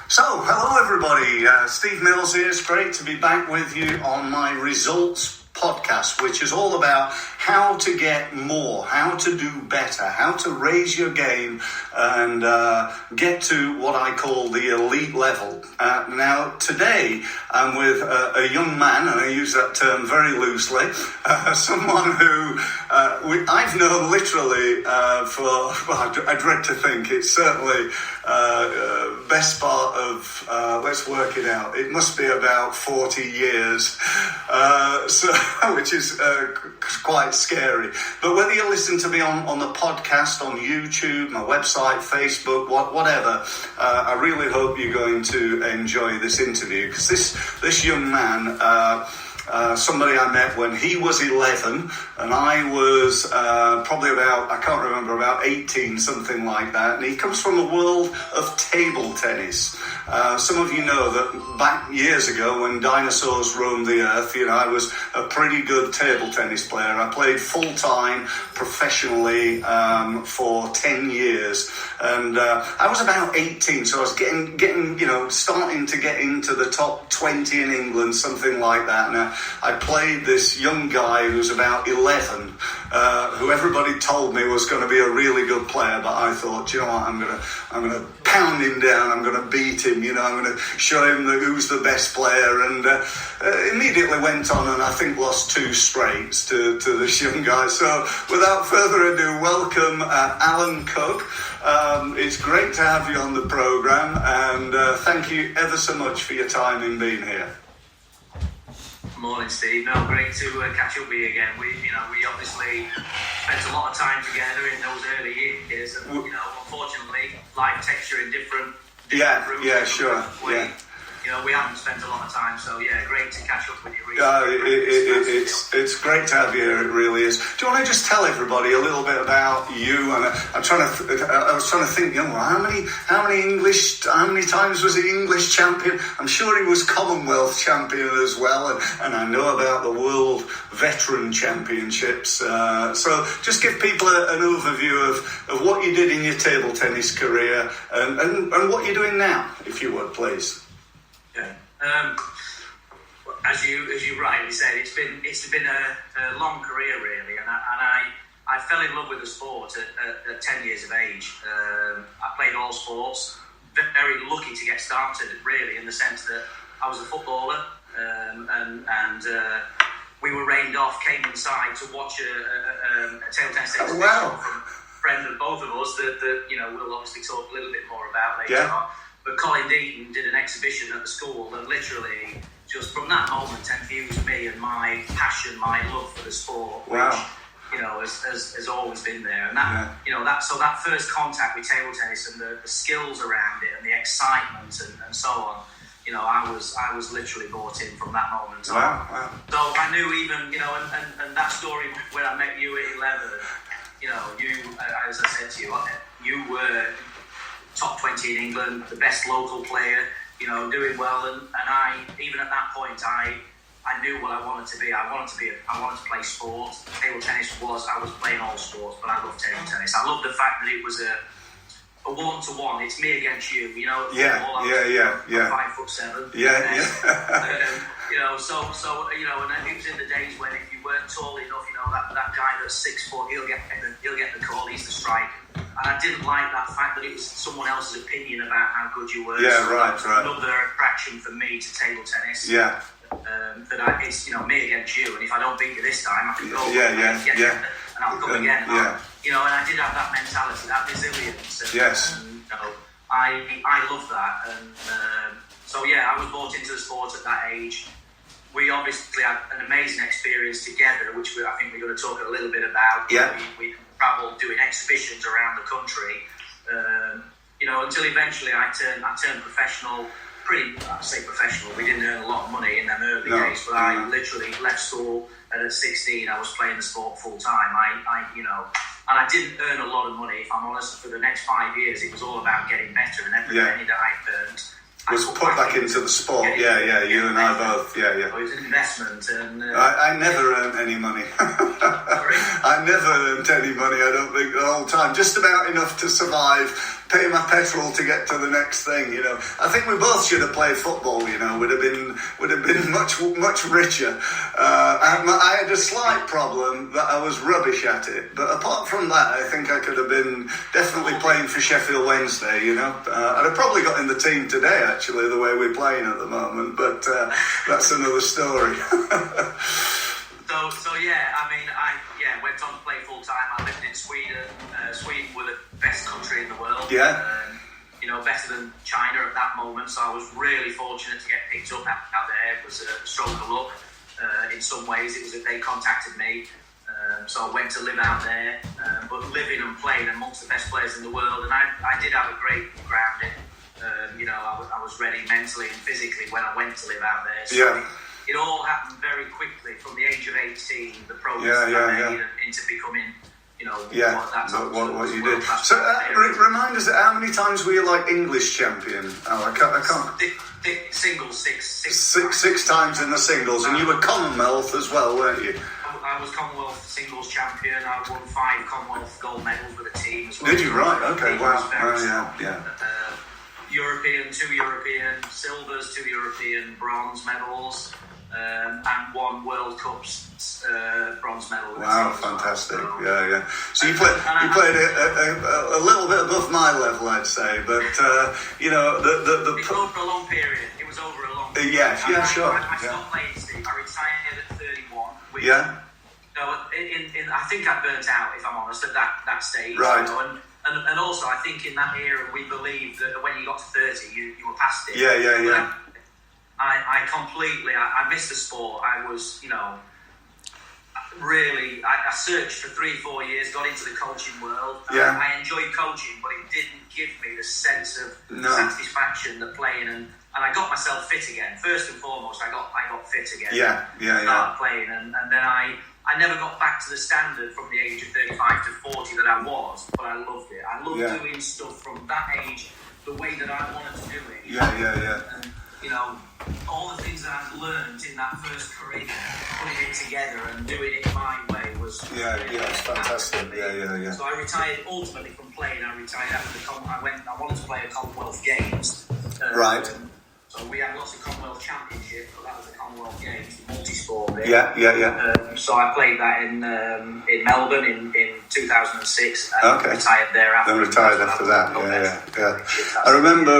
So, hello everybody, Steve Mills here. It's great to be back with you on my results podcast, which is all about how to get more, how to do better, how to raise your game and get to what I call the elite level. Now, today I'm with a young man, and I use that term very loosely, someone who I've known literally for, well, I dread to think, it's certainly best part of, let's work it out, it must be about 40 years, which is quite scary. But whether you listen to me on the podcast, on YouTube, my website, Facebook, whatever, I really hope you're going to enjoy this interview, because this young man, somebody I met when he was 11 and I was probably about, I can't remember, about 18, something like that. And he comes from a world of table tennis. Some of you know that back years ago when dinosaurs roamed the earth, I was a pretty good table tennis player. I played full-time professionally for 10 years. And I was about 18, so I was getting, starting to get into the top 20 in England, something like that. Now, I played this young guy who was about 11, who everybody told me was going to be a really good player, but I thought, you know what, I'm going to pound him down, I'm going to beat him, I'm going to show him who's the best player, and immediately went on and I think lost 2 straights to this young guy. So without further ado, welcome Alan Cooke. It's great to have you on the programme, and thank you ever so much for your time in being here. Morning, Steve. No, great to catch up with you again. We obviously spent a lot of time together in those early years, and unfortunately, life takes you in different routes. Yeah, sure. We haven't spent a lot of time, so great to catch up with you. It's great to have you here. It really is. Do you want to just tell everybody a little bit about you? And I was trying to think. How many times was he English champion? I'm sure he was Commonwealth champion as well, and I know about the World Veteran Championships. So just give people an overview of what you did in your table tennis career and what you're doing now, if you would, please. As you rightly said, it's been a long career really, and I fell in love with the sport at 10 years of age. I played all sports. Very lucky to get started really, in the sense that I was a footballer, and we were rained off, came inside to watch a table tennis exhibition from a friend of both of us that we'll obviously talk a little bit more about later on. But Colin Deaton did an exhibition at the school that literally, just from that moment, infused me and my passion, my love for the sport, which has always been there. And that first contact with table tennis and the skills around it and the excitement and so on, I was literally bought in from that moment on. Wow. So I knew even, and that story when I met you at 11, you, as I said to you, you were top 20 in England, the best local player, doing well, and I, even at that point, I knew what I wanted to be. I wanted to play sport. Table tennis I was playing all sports, but I love table tennis. I love the fact that it was a one-to-one. It's me against you. I'm 5'7". And it was in the days when if you weren't tall enough, that guy that's 6 foot, he'll get the call. He's the striker. And I didn't like that fact that it was someone else's opinion about how good you were. Yeah, right. Another attraction for me to table tennis. Yeah. It's me against you, and if I don't beat you this time, I can go and I'll come again. And I did have that mentality, that resilience. And, yes. And, I love that, and I was brought into the sport at that age. We obviously had an amazing experience together, which I think we're going to talk a little bit about. Yeah. We travelled doing exhibitions around the country, until eventually I turned professional. I say professional. We didn't earn a lot of money in them early days, but I literally left school, and at 16 I was playing the sport full time. And I didn't earn a lot of money, if I'm honest. For the next 5 years, it was all about getting better, and every penny that I earned was put back into the sport. You and I both. It was an investment, and I never earned any money. I never earned any money. I don't think the whole time. Just about enough to survive pay my petrol to get to the next thing. I think we both should have played football. Would have been much richer. I had a slight problem that I was rubbish at it, but apart from that, I think I could have been definitely playing for Sheffield Wednesday. I'd have probably got in the team today, actually, the way we're playing at the moment. But that's another story. So yeah, I mean, I went on to play full time. I lived in Sweden. Sweden were the best country in the world. Yeah. Better than China at that moment. So I was really fortunate to get picked up out there. It was a stroke of luck. In some ways, it was that they contacted me. So I went to live out there. But living and playing amongst the best players in the world, and I did have a great grounding. I was ready mentally and physically when I went to live out there. So it all happened very quickly from the age of 18. The progress that I made into becoming, what you did. So remind us, how many times were you English champion? I can't. Singles, six times in the singles, and you were Commonwealth as well, weren't you? I was Commonwealth singles champion. I won 5 Commonwealth gold medals with a team as well. Did you? Right. Okay. Wow. Yeah. European, 2 European silvers, 2 European bronze medals, and 1 World Cups bronze medal. Wow, fantastic! Yeah. So you played a little bit above my level, I'd say, but It was over a long period. It was over a long period. Sure. I stopped playing, Steve. I retired at 31. Which, I think I burnt out, if I'm honest, at that stage. Right. And also, I think in that era, we believed that when you got to 30, you were past it. Yeah. I missed the sport. I was, really, I searched for 3-4 years, got into the coaching world. I enjoyed coaching, but it didn't give me the sense of satisfaction that playing, and I got myself fit again. First and foremost, I got fit again. Started playing, and then I never got back to the standard from the age of 35 to 40 that I was, but I loved it. I loved doing stuff from that age, the way that I wanted to do it. And, all the things that I've learned in that first career, putting it together and doing it my way was it's fantastic. Yeah. So I retired ultimately from playing. I retired after I wanted to play a Commonwealth Games. Right. So we had lots of Commonwealth Championships, but that was the Commonwealth Games, the multi-sport bit. Yeah. So I played that in Melbourne in 2006. And retired thereafter. Then retired after that. Yeah. I remember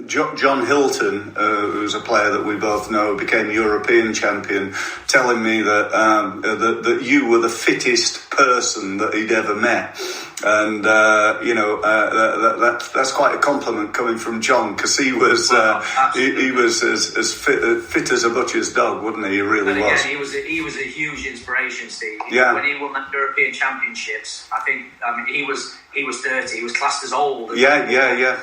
John Hilton, who's a player that we both know, became European champion, telling me that you were the fittest person that he'd ever met. And that's quite a compliment coming from John, because he was he was as fit as a butcher's dog, wasn't he? He really was. He was a huge inspiration, Steve. Yeah. When he won the European Championships, he was 30. He was classed as old. Yeah.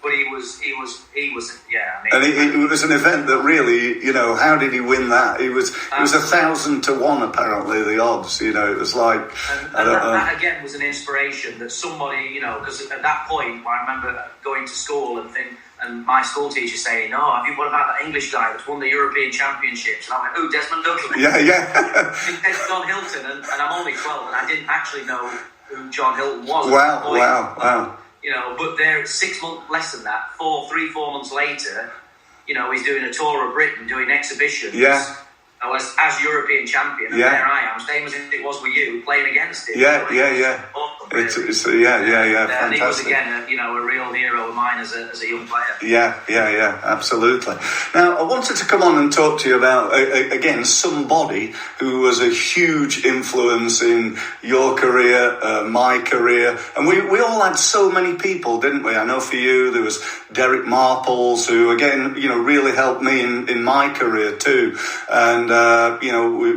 But he was. And it was an event that really, how did he win that? It was 1,000 to 1 apparently, the odds. It was like. And that again was an inspiration that somebody, because at that point I remember going to school and my school teacher saying, what about that English guy that's won the European Championships? And I went, Desmond Douglas. Yeah. John Hilton, and I'm only 12, and I didn't actually know who John Hilton was. Wow. But there, 6 months less than that, 3-4 months later, he's doing a tour of Britain, doing exhibitions. Yeah. As European champion, and there I am, same as it was with you, playing against him. Yeah. It's fantastic. And he was again, a real hero of mine as a young player. Yeah, absolutely. Now, I wanted to come on and talk to you about again somebody who was a huge influence in your career, my career, and we all had so many people, didn't we? I know for you there was Derek Marples, who again, really helped me in my career too, and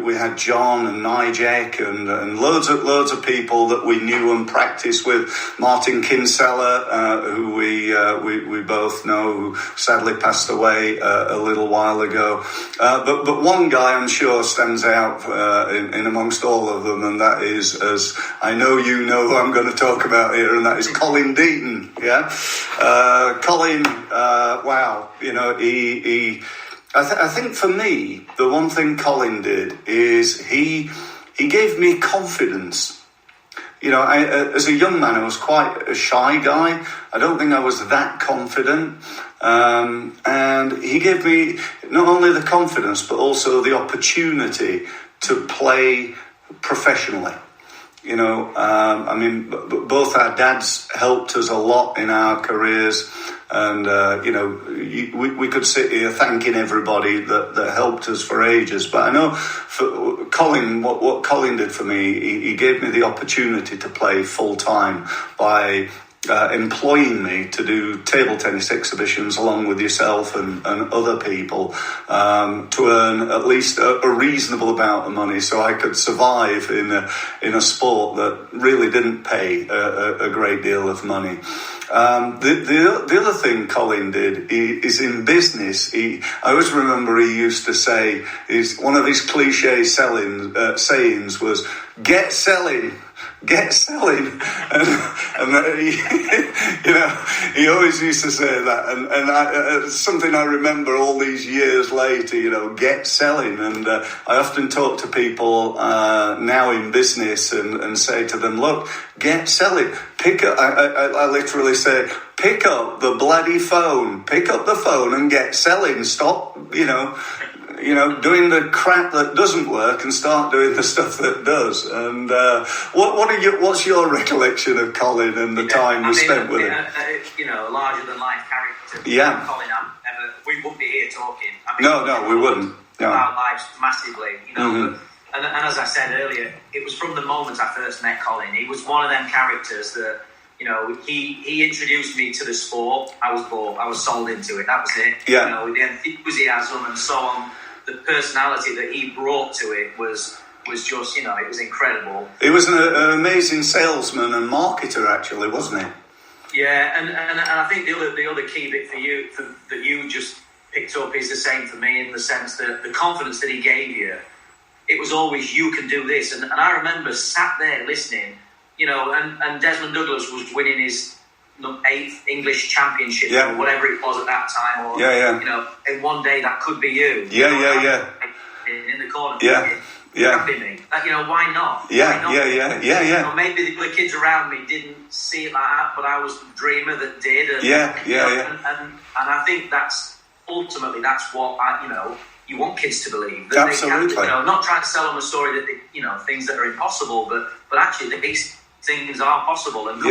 we had John and Nijek and loads of people that we knew and practiced with. Martin Kinsella, who we both know, who sadly passed away a little while ago. But one guy I'm sure stands out in amongst all of them, and that is, as I know you know who I'm going to talk about here, and that is Colin Deaton. Yeah, Colin. Wow, he. I think for me, the one thing Colin did is he gave me confidence. as a young man, I was quite a shy guy. I don't think I was that confident. And he gave me not only the confidence, but also the opportunity to play professionally. Both our dads helped us a lot in our careers, and we could sit here thanking everybody that helped us for ages. But I know for Colin, what Colin did for me, he gave me the opportunity to play full time by employing me to do table tennis exhibitions along with yourself and other people, to earn at least a reasonable amount of money so I could survive in a sport that really didn't pay a great deal of money. The other thing Colin did is in business. I always remember he used to say, one of his cliche sayings was, "Get selling. Get selling," and he always used to say that, and something I remember all these years later. Get selling, and I often talk to people now in business and say to them, look, get selling. Pick up. I literally say, pick up the bloody phone. Pick up the phone and get selling. Stop, doing the crap that doesn't work and start doing the stuff that does. And what's your recollection of Colin and the time we spent with him? A larger than life character. Yeah. Colin, we wouldn't be here talking. No, we wouldn't. No. Our lives massively, Mm-hmm. And as I said earlier, it was from the moment I first met Colin. He was one of them characters that, he introduced me to the sport. I was bought. I was sold into it. That was it. Yeah. The enthusiasm and so on. The personality that he brought to it was just, it was incredible. He was an amazing salesman and marketer, actually, wasn't he? Yeah, and I think the other key bit for you that you just picked up is the same for me, in the sense that the confidence that he gave you, it was always, you can do this. And I remember sat there listening, and Desmond Douglas was winning his 8th English championship, or whatever it was at that time, or and one day that could be you. In the corner, crapping me. Why not? Yeah. Maybe the other kids around me didn't see it like that, but I was the dreamer that did. And I think that's ultimately that's what you want kids to believe. That Absolutely. They can, not try to sell them a story that things that are impossible, but actually these things are possible. And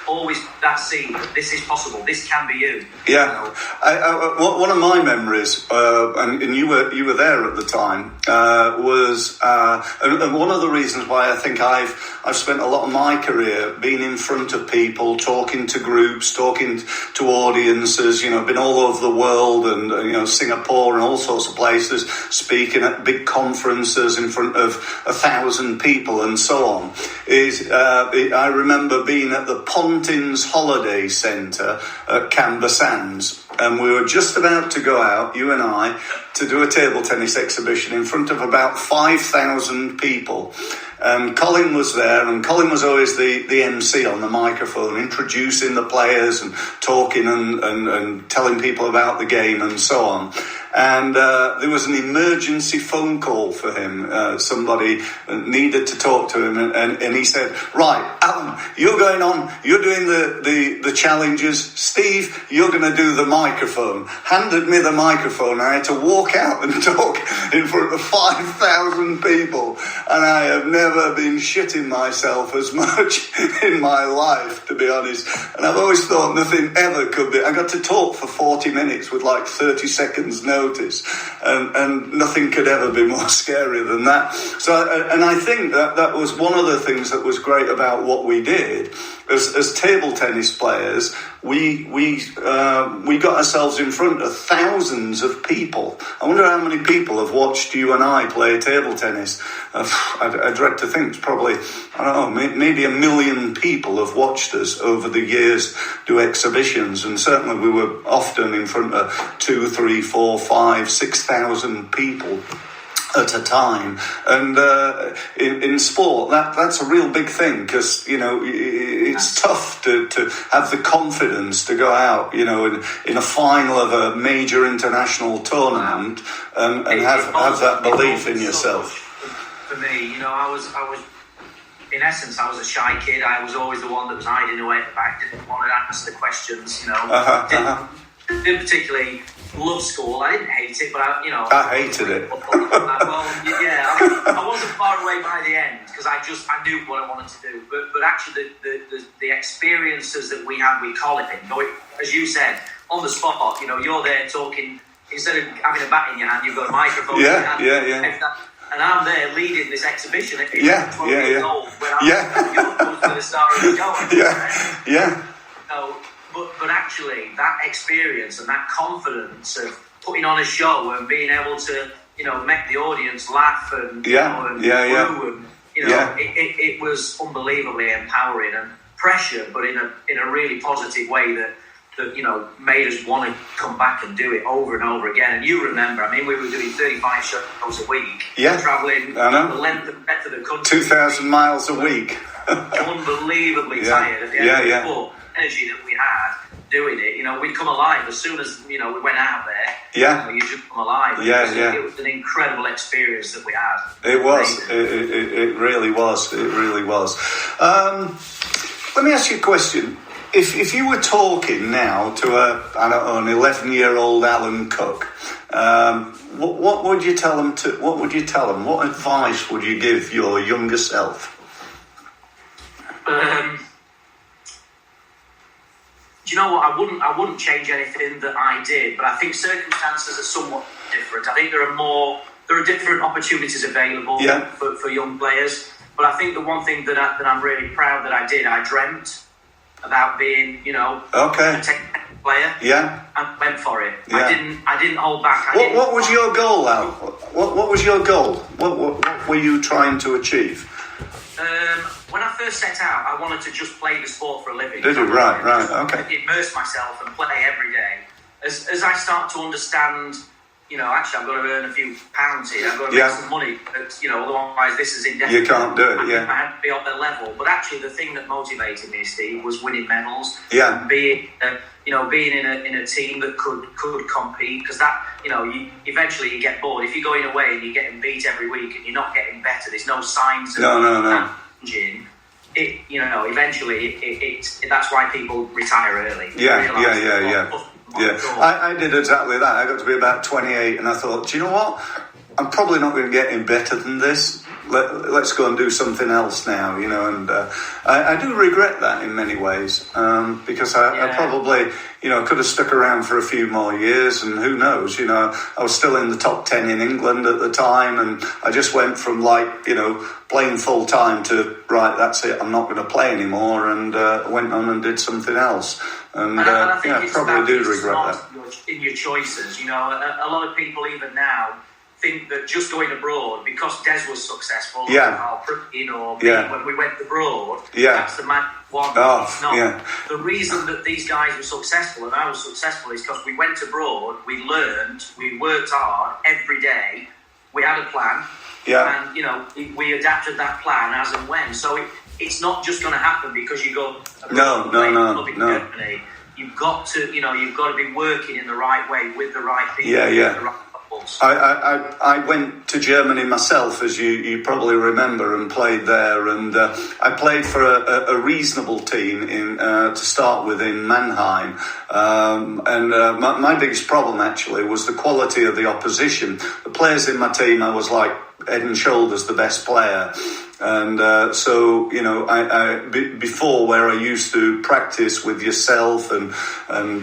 always that seed, this is possible, this can be you. One of my memories, and you were there at the time, was and one of the reasons why I think I've spent a lot of my career being in front of people, talking to groups, talking to audiences, been all over the world, and Singapore and all sorts of places, speaking at big conferences in front of 1,000 people and so on, I remember being at the Pontins Holiday Centre at Canberra Sands, and we were just about to go out, you and I, to do a table tennis exhibition in front of about 5,000 people. And Colin was there, and Colin was always the MC on the microphone, introducing the players and talking and telling people about the game and so on. And there was an emergency phone call for him. Somebody needed to talk to him, and he said, "Right, Alan, you're going on. You're doing the challenges. Steve, you're going to do the microphone." Handed me the microphone. I had to walk out and talk in front of 5,000 people, and I have never been shitting myself as much in my life, to be honest. And I've always thought nothing ever could be. I got to talk for 40 minutes with like 30 seconds notice, and nothing could ever be more scary than that. So, and I think that was one of the things that was great about what we did as table tennis players. We got ourselves in front of thousands of people. I wonder how many people have watched you and I play table tennis. I dread to think it's probably, I don't know, maybe 1 million people have watched us over the years do exhibitions, and certainly we were often in front of 2, 3, 4, 5, 6,000 people at a time. And in sport, that's a real big thing, because it's tough to have the confidence to go out in a final of a major international tournament and have that belief in yourself. For me, in essence, I was a shy kid. I was always the one that was hiding away at the back, didn't want to answer the questions, Didn't particularly love school. I didn't hate it, but I hated it. I wasn't far away by the end because I knew what I wanted to do. But actually, the experiences that we had with Colin, as you said, on the spot, you're there talking. Instead of having a bat in your hand, you've got a microphone in your hand. Yeah. And I'm there leading this exhibition at 12 years old when I'm the star of the show. But actually, that experience and that confidence of putting on a show and being able to, make the audience laugh and it was unbelievably empowering and pressure, but in a really positive way that made us want to come back and do it over and over again. And you remember, we were doing 35 shows a week, travelling the length and breadth of the country, 2,000 miles a week, unbelievably tired at the end of the energy that we had doing it. We'd come alive as soon as we went out there. You just come alive. It was an incredible experience that we had. It was. It really was. It really was. Let me ask you a question. If you were talking now to an 11-year-old Alan Cooke, what would you tell him? What would you tell him? What advice would you give your younger self? Do you know what? I wouldn't change anything that I did, but I think circumstances are somewhat different. I think there are different opportunities available for young players. But I think the one thing that I'm really proud that I did, I dreamt about being, a technical player. And went for it. I didn't hold back. What was your goal, Al? What was your goal? What were you trying to achieve? When I first set out, I wanted to just play the sport for a living. Did you? Right. Okay. Immerse myself and play every day. As I start to understand, actually I've got to earn a few pounds here. I've got to make some money. Otherwise this is indefinite. You can't do it. I had to be on their level. But actually, the thing that motivated me, Steve, was winning medals. Being in a team that could compete, because that eventually you get bored if you're going away and you're getting beat every week and you're not getting better. There's no signs of changing. Eventually that's why people retire early. I did exactly that. I got to be about 28 and I thought, do you know what? I'm probably not going to get any better than this. Let's go and do something else now, and I do regret that in many ways, because I probably, could have stuck around for a few more years, and who knows, I was still in the top 10 in England at the time, and I just went from playing full time to, right, that's it, I'm not going to play anymore, and went on and did something else. And I think I probably do regret that. In your choices, a lot of people even now think that just going abroad, because Des was successful, when we went abroad, that's the man one. The reason that these guys were successful and I was successful is because we went abroad, we learned, we worked hard every day, we had a plan, and we adapted that plan as and when. So it's not just going to happen because you go abroad. No. Germany. You've got to be working in the right way with the right people. The right I went to Germany myself, as you probably remember, and played there. And I played for a reasonable team to start with in Mannheim. My biggest problem actually was the quality of the opposition. The players in my team, I was like head and shoulders the best player. And before, where I used to practice with yourself and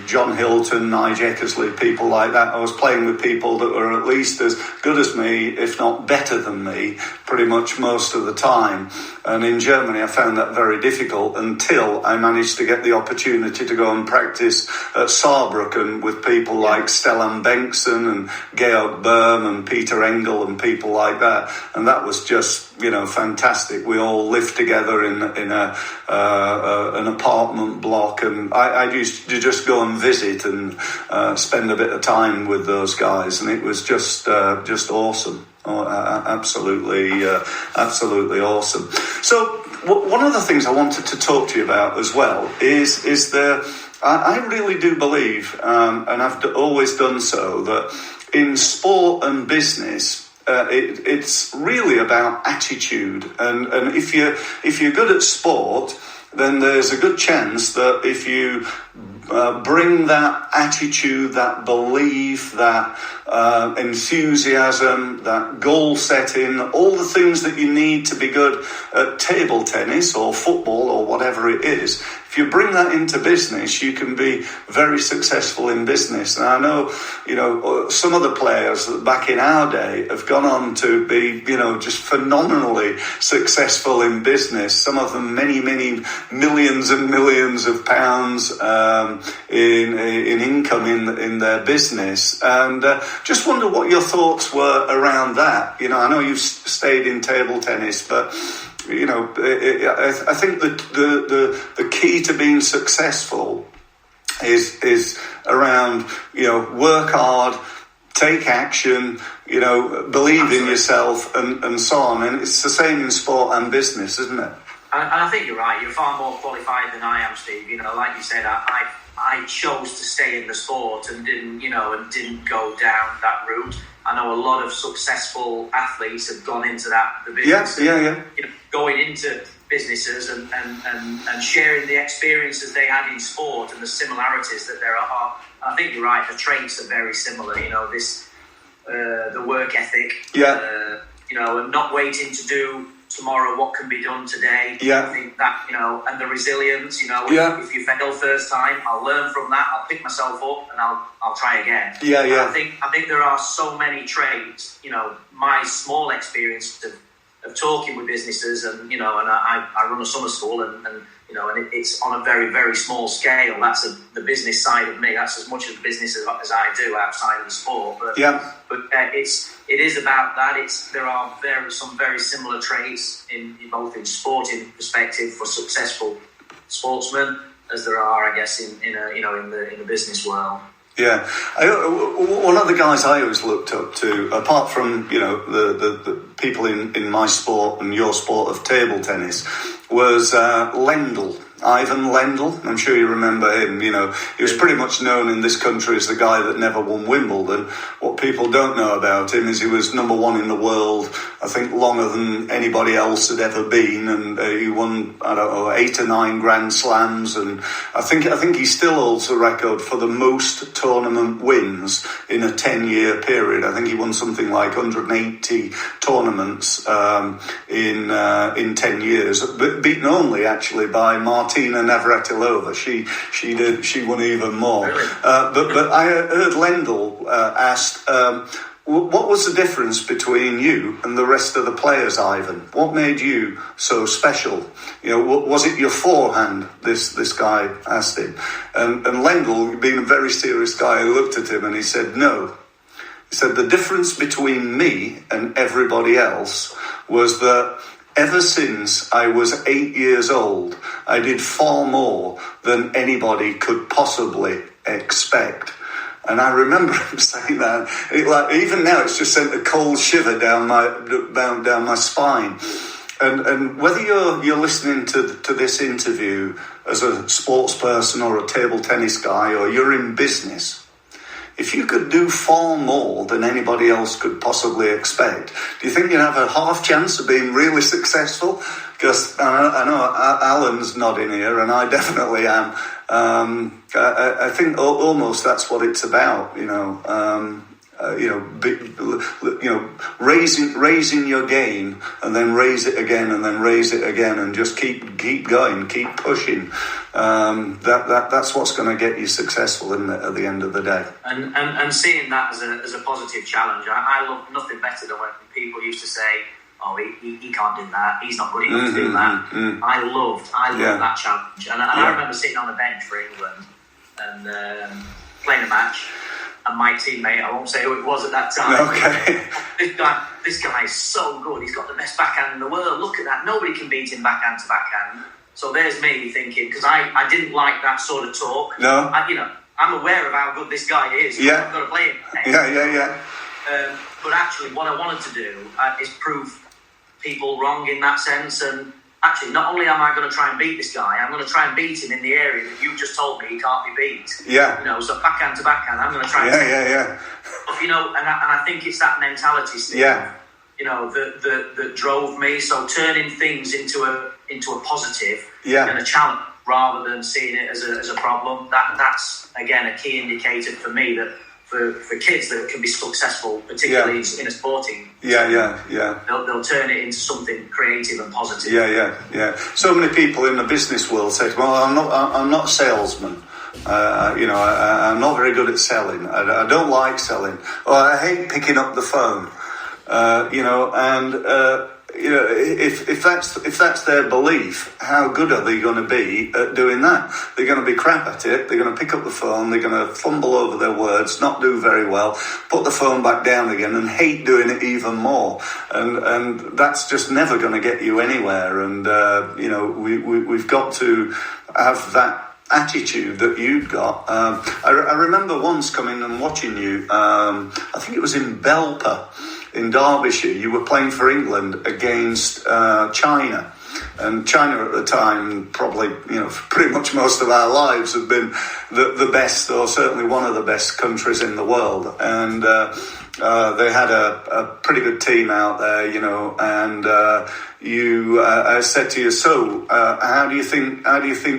John Hilton, Nigel Eckersley, people like that, I was playing with people that were at least as good as me, if not better than me, pretty much most of the time. And in Germany, I found that very difficult until I managed to get the opportunity to go and practice at Saarbrücken with people like Stellan Bengtsson and Georg Böhm and Peter Engel and people like that. And that was just, fantastic. We all lived together in an apartment block, and I used to just go and visit and spend a bit of time with those guys, and it was just awesome. Absolutely awesome. So one of the things I wanted to talk to you about as well is I really do believe, and I've always done so, that in sport and business, it's really about attitude, and if you're good at sport, then there's a good chance that if you bring that attitude, that belief, that enthusiasm, that goal setting, all the things that you need to be good at table tennis or football or whatever it is, if you bring that into business, you can be very successful in business. And I know, some of the players back in our day have gone on to be, just phenomenally successful in business. Some of them many, many millions and millions of pounds in income in their business. And just wonder what your thoughts were around that. I know you've stayed in table tennis, but I think that the key to being successful is around work hard, take action, believe in yourself, and so on. And it's the same in sport and business, isn't it? And I think you're right. You're far more qualified than I am, Steve. Like you said, I chose to stay in the sport and didn't go down that route. I know a lot of successful athletes have gone into the business. Yeah. Going into businesses and sharing the experiences they had in sport and the similarities that there are. I think you're right. The traits are very similar. The work ethic. Yeah. And not waiting to do tomorrow what can be done today. Yeah. I think that, and the resilience, Yeah. if you fail first time, I'll learn from that, I'll pick myself up and I'll try again. Yeah. I think there are so many traits, my small experience of talking with businesses and, and I run a summer school and it's on a very, very small scale. That's the business side of me. That's as much of the business as I do outside of the sport. But it is about that. There are some very similar traits in both in sporting perspective for successful sportsmen as there are, I guess, in the business world. Yeah, one of the guys I always looked up to, apart from the people in my sport and your sport of table tennis, was Lendl. Ivan Lendl, I'm sure you remember him. He was pretty much known in this country as the guy that never won Wimbledon. What people don't know about him is he was number one in the world, I think longer than anybody else had ever been, and he won, 8 or 9 Grand Slams, and I think he still holds the record for the most tournament wins in a 10-year period. I think he won something like 180 tournaments in 10 years, beaten only actually by Martina Navratilova. She won even more. Really? But I heard Lendl asked, what was the difference between you and the rest of the players, Ivan? What made you so special? Was it your forehand? This guy asked him, and Lendl, being a very serious guy, looked at him and he said, no. He said the difference between me and everybody else was that ever since I was 8 years old, I did far more than anybody could possibly expect. And I remember him saying that. Even now, it's just sent a cold shiver down my spine. And whether you're listening to this interview as a sports person or a table tennis guy, or you're in business, if you could do far more than anybody else could possibly expect, do you think you'd have a half chance of being really successful? Because I know Alan's nodding here, and I definitely am. I think almost that's what it's about, raising your game, and then raise it again, and then raise it again, and just keep going, keep pushing. That's what's going to get you successful, isn't it, at the end of the day? And seeing that as a positive challenge, I love nothing better than when people used to say, "Oh, he can't do that. He's not good enough to do that." Mm-hmm. I loved that challenge, and I remember sitting on the bench for England and playing a match. And my teammate, I won't say who it was at that time. Okay. This guy is so good. He's got the best backhand in the world. Look at that. Nobody can beat him backhand to backhand. So there's me thinking, because I didn't like that sort of talk. No. I'm aware of how good this guy is. Yeah. I've got to play him. Yeah. But actually, what I wanted to do is prove people wrong in that sense. And actually, not only am I going to try and beat this guy, I'm going to try and beat him in the area that you just told me he can't be beat. Yeah. So backhand to backhand, I'm going to try and... Yeah. You know, and I think it's that mentality, Steve. Yeah. You know, that drove me. So turning things into a positive and a challenge rather than seeing it as a problem. That's again a key indicator for me that for kids that can be successful, particularly in a sporting. They'll turn it into something creative and positive. Yeah. So many people in the business world say, "Well, I'm not a salesman. I'm not very good at selling. I don't like selling. Or I hate picking up the phone." If that's their belief, how good are they going to be at doing that? They're going to be crap at it. They're going to pick up the phone. They're going to fumble over their words, not do very well, put the phone back down again, and hate doing it even more. And that's just never going to get you anywhere. And we've got to have that attitude that you'd got. I remember once coming and watching you. I think it was in Belper in Derbyshire. You were playing for England against China, and China at the time, probably pretty much most of our lives, have been the best, or certainly one of the best countries in the world. And they had a pretty good team out there, and I said to you, so how do you think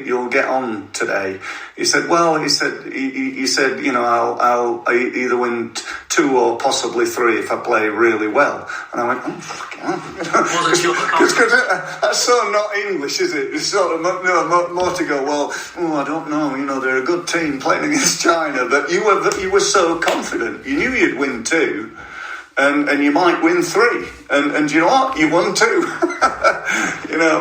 you'll get on today? He said, I'll either win 2 or possibly 3 if I play really well. And I went, oh, fucking hell. Because that's sort of not English, is it? It's sort of more to go, I don't know, they're a good team playing against China, but you were so confident. You knew you'd win 2. And you might win 3, and you know what? You won 2.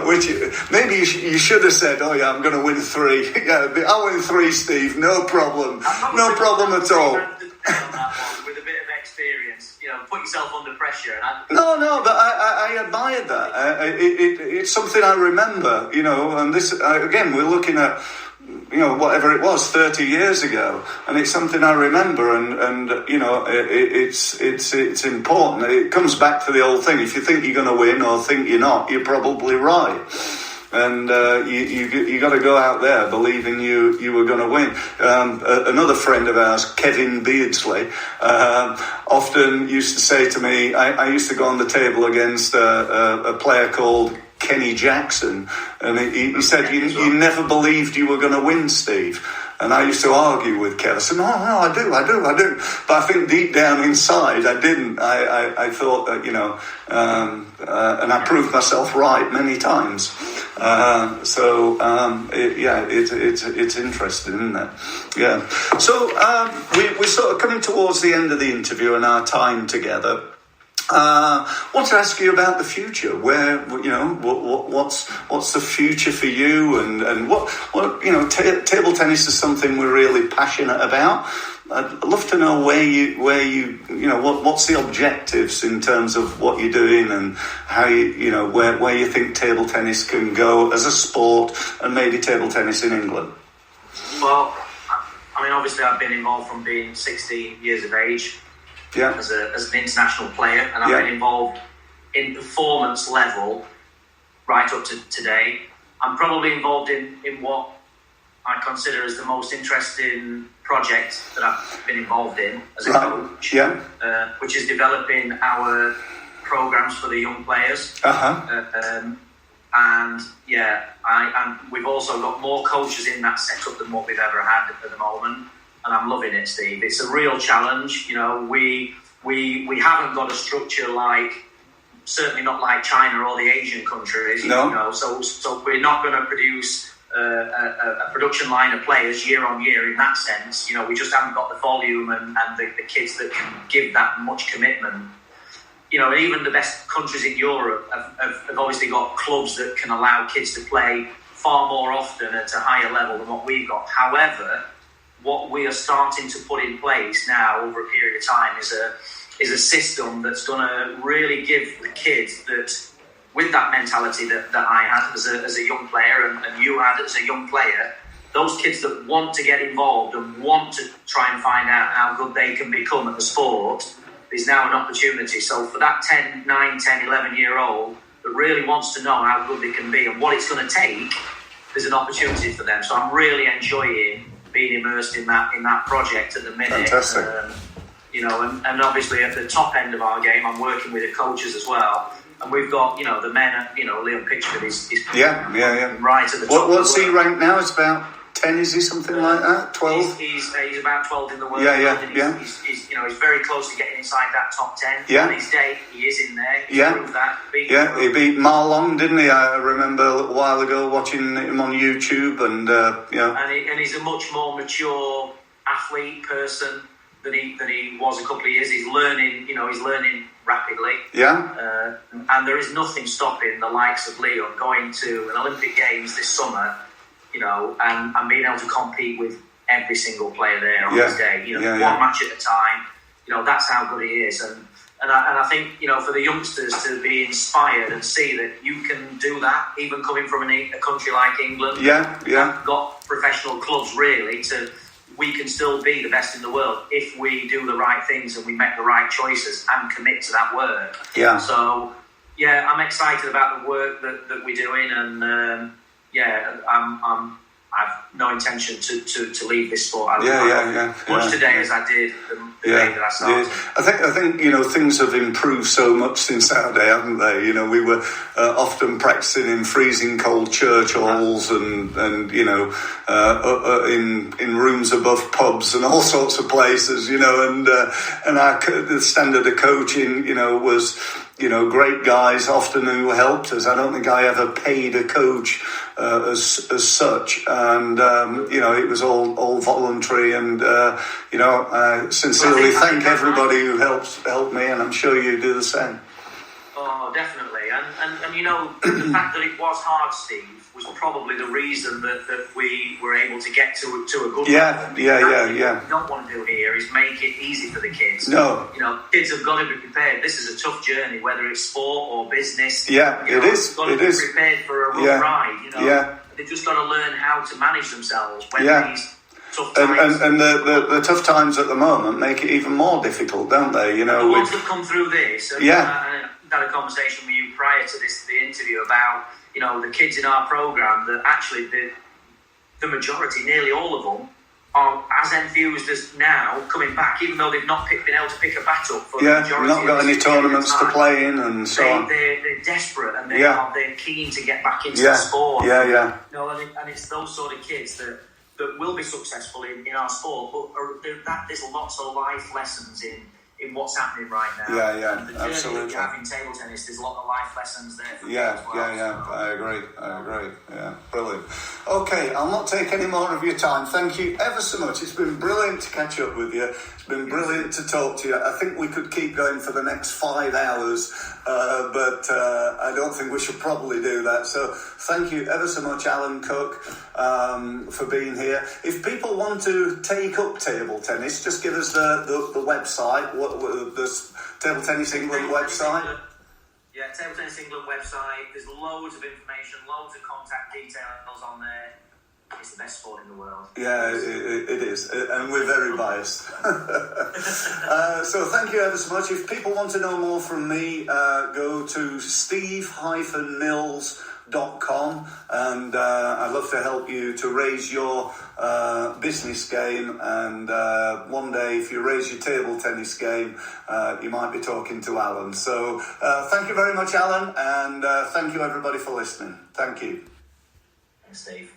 Which maybe you should have said, "Oh yeah, I'm going to win 3. Yeah, I'll win 3, Steve. No problem, no problem at all." With a bit of experience, put yourself under pressure. No, but I admired that. It's something I remember. And this again, we're looking at. Whatever it was 30 years ago, and it's something I remember, and it's important. It comes back to the old thing: if you think you're going to win or think you're not, you're probably right. And you got to go out there believing you were going to win. Another friend of ours, Kevin Beardsley, often used to say to me, I used to go on the table against a player called Kenny Jackson, and he said, you never believed you were going to win, Steve. And I used to argue with Kev. I said, no, I do. But I think deep down inside, I didn't. I thought that, and I proved myself right many times. It's interesting, isn't it? Yeah. So we're sort of coming towards the end of the interview and our time together. I want to ask you about the future. Where what's the future for you, and what table tennis is something we're really passionate about. I'd love to know where you what's the objectives in terms of what you're doing, and how where you think table tennis can go as a sport, and maybe table tennis in England. Well, I mean, obviously I've been involved from being 16 years of age. Yeah. As an international player, and I've been involved in performance level right up to today. I'm probably involved in what I consider as the most interesting project that I've been involved in as a coach, which is developing our programs for the young players. We've also got more coaches in that setup than what we've ever had at the moment. And I'm loving it, Steve. It's a real challenge. We haven't got a structure certainly not like China or the Asian countries. No. So we're not going to produce a production line of players year on year in that sense. We just haven't got the volume and the kids that can give that much commitment. Even the best countries in Europe have obviously got clubs that can allow kids to play far more often at a higher level than what we've got. However, what we are starting to put in place now over a period of time is a system that's going to really give the kids that, with that mentality that I had as a young player and you had as a young player, those kids that want to get involved and want to try and find out how good they can become at the sport, there's now an opportunity. So for that 9, 10, 11-year-old that really wants to know how good they can be and what it's going to take, there's an opportunity for them. So I'm really enjoying being immersed in that project at the minute. Fantastic. and obviously at the top end of our game, I'm working with the coaches as well. And we've got, the men, Liam Pitchford is right at the top. What's he ranked now? It's about 10, is he, something like that? 12? He's about 12 in the world. He's very close to getting inside that top 10. Yeah. On his day, he is in there. He's proved that. He beat Marlon, didn't he? I remember a little while ago watching him on YouTube, and And he's a much more mature athlete person than he was a couple of years. He's learning rapidly. Yeah. And there is nothing stopping the likes of Liam going to an Olympic Games this summer, and being able to compete with every single player there on his day. One match at a time. That's how good he is. And I think, for the youngsters to be inspired and see that you can do that, even coming from a country like England. Got professional clubs, really, we can still be the best in the world if we do the right things and we make the right choices and commit to that work. Yeah. So, I'm excited about the work that we're doing, and I've no intention to leave this sport. Much today as I did the day that I started. I think things have improved so much since our day, haven't they? We were often practicing in freezing cold church halls and in rooms above pubs and all sorts of places, and the standard of coaching, was great guys often who helped us. I don't think I ever paid a coach as such, and it was all voluntary, and I sincerely thank everybody who helped me, and I'm sure you do the same. Oh, definitely, and the fact that it was hard, Steve, was probably the reason that we were able to get to a good level. What we don't want to do here is make it easy for the kids. No. Kids have got to be prepared. This is a tough journey, whether it's sport or business. Yeah, it is. They've got to be prepared for a rough ride. They've just got to learn how to manage themselves when these tough times. And the tough times at the moment make it even more difficult, don't they? The ones that come through this. And I had a conversation with you prior to the interview about the kids in our program, that actually the majority, nearly all of them, are as enthused as now coming back, even though they've not been able to pick a bat up for the majority. Not got any tournaments to play in, and so on. They're desperate, and they're keen to get back into the sport. And it's those sort of kids that will be successful in our sport, but there's lots of life lessons in what's happening right now. And the journey absolutely. that you have in table tennis, there's a lot of life lessons there for I agree. Yeah, brilliant. Okay, I'll not take any more of your time. Thank you ever so much. It's been brilliant to catch up with you. It's been brilliant to talk to you. I think we could keep going for the next 5 hours, but I don't think we should probably do that. So thank you ever so much, Alan Cooke, for being here. If people want to take up table tennis, just give us the website. The Table Tennis England website. Table Tennis England website. There's loads of information, loads of contact details on there. It's the best sport in the world. Yeah, it is, and we're very biased. So thank you ever so much. If people want to know more from me, go to steve-mills.com, and I'd love to help you to raise your business game, and one day if you raise your table tennis game, you might be talking to Alan. So thank you very much, Alan, and thank you everybody for listening. Thank you. Thanks, Steve.